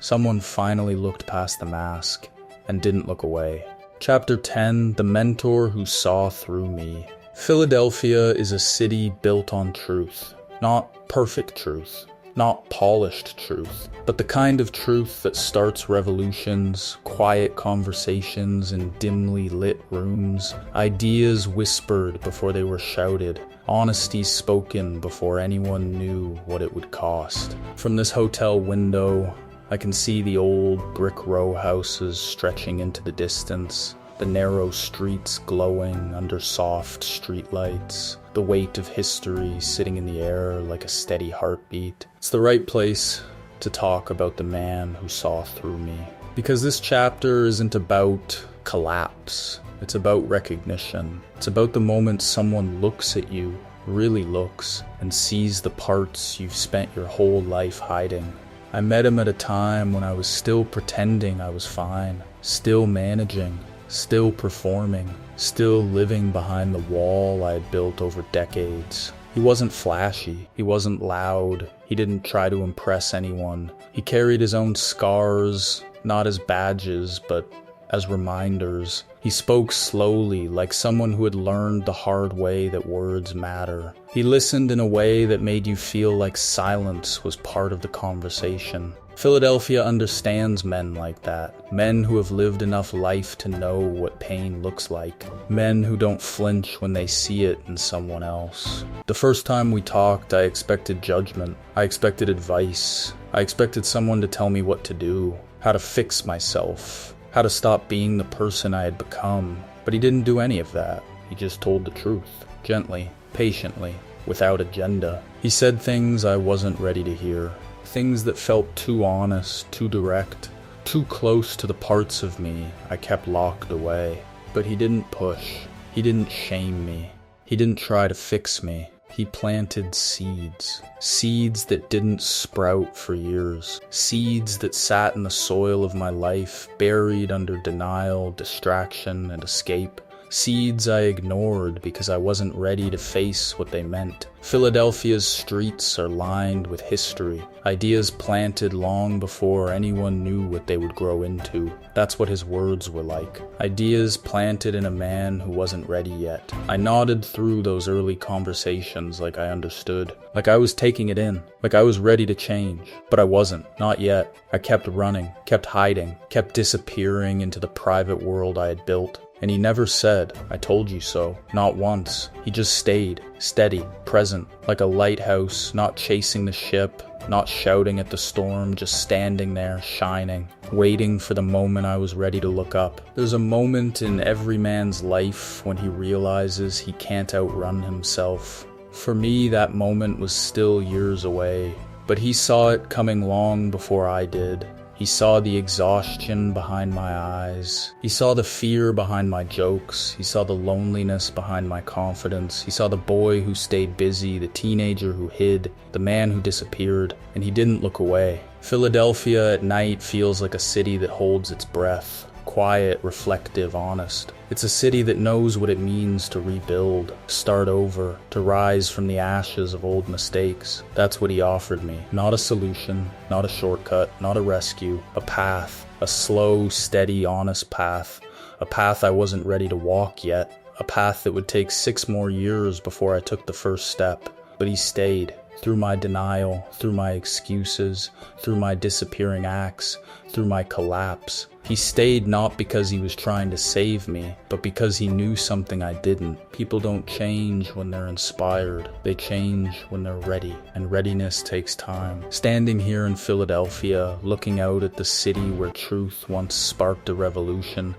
Someone finally looked past the mask and didn't look away. Chapter 10, The Mentor Who Saw Through Me. Philadelphia is a city built on truth. Not perfect truth, not polished truth, but the kind of truth that starts revolutions, quiet conversations in dimly lit rooms, ideas whispered before they were shouted, honesty spoken before anyone knew what it would cost. From this hotel window, I can see the old brick row houses stretching into the distance, the narrow streets glowing under soft streetlights, the weight of history sitting in the air like a steady heartbeat. It's the right place to talk about the man who saw through me. Because this chapter isn't about collapse, it's about recognition. It's about the moment someone looks at you, really looks, and sees the parts you've spent your whole life hiding. I met him at a time when I was still pretending I was fine, still managing, still performing, still living behind the wall I had built over decades. He wasn't flashy, he wasn't loud, he didn't try to impress anyone. He carried his own scars, not as badges, but as reminders. He spoke slowly, like someone who had learned the hard way that words matter. He listened in a way that made you feel like silence was part of the conversation. Philadelphia understands men like that. Men who have lived enough life to know what pain looks like. Men who don't flinch when they see it in someone else. The first time we talked, I expected judgment. I expected advice. I expected someone to tell me what to do, how to fix myself, how to stop being the person I had become. But he didn't do any of that. He just told the truth, gently, patiently, without agenda. He said things I wasn't ready to hear. Things that felt too honest, too direct, too close to the parts of me I kept locked away. But he didn't push. He didn't shame me. He didn't try to fix me. He planted seeds. Seeds that didn't sprout for years. Seeds that sat in the soil of my life, buried under denial, distraction, and escape. Seeds I ignored because I wasn't ready to face what they meant. Philadelphia's streets are lined with history, ideas planted long before anyone knew what they would grow into. That's what his words were like. Ideas planted in a man who wasn't ready yet. I nodded through those early conversations like I understood, like I was taking it in, like I was ready to change. But I wasn't, not yet. I kept running, kept hiding, kept disappearing into the private world I had built. And he never said, "I told you so." Not once. He just stayed, steady, present, like a lighthouse, not chasing the ship, not shouting at the storm, just standing there, shining, waiting for the moment I was ready to look up. There's a moment in every man's life when he realizes he can't outrun himself. For me, that moment was still years away, but he saw it coming long before I did. He saw the exhaustion behind my eyes. He saw the fear behind my jokes. He saw the loneliness behind my confidence. He saw the boy who stayed busy, the teenager who hid, the man who disappeared, and he didn't look away. Philadelphia at night feels like a city that holds its breath. Quiet, reflective, honest. It's a city that knows what it means to rebuild, start over, to rise from the ashes of old mistakes. That's what he offered me. Not a solution, not a shortcut, not a rescue. A path. A slow, steady, honest path. A path I wasn't ready to walk yet. A path that would take 6 more years before I took the first step. But he stayed. Through my denial, through my excuses, through my disappearing acts, through my collapse. He stayed not because he was trying to save me, but because he knew something I didn't. People don't change when they're inspired. They change when they're ready, and readiness takes time. Standing here in Philadelphia, looking out at the city where truth once sparked a revolution,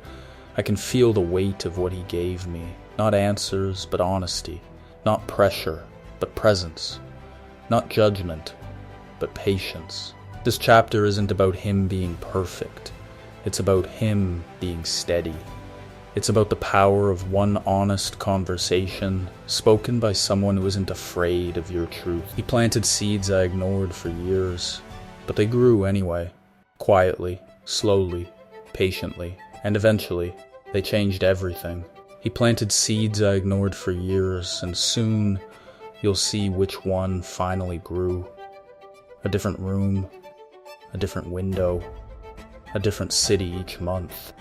I can feel the weight of what he gave me. Not answers, but honesty. Not pressure, but presence. Not judgment, but patience. This chapter isn't about him being perfect. It's about him being steady. It's about the power of one honest conversation, spoken by someone who isn't afraid of your truth. He planted seeds I ignored for years, but they grew anyway. Quietly, slowly, patiently, and eventually, they changed everything. He planted seeds I ignored for years, and soon, you'll see which one finally grew. A different room, a different window, a different city each month.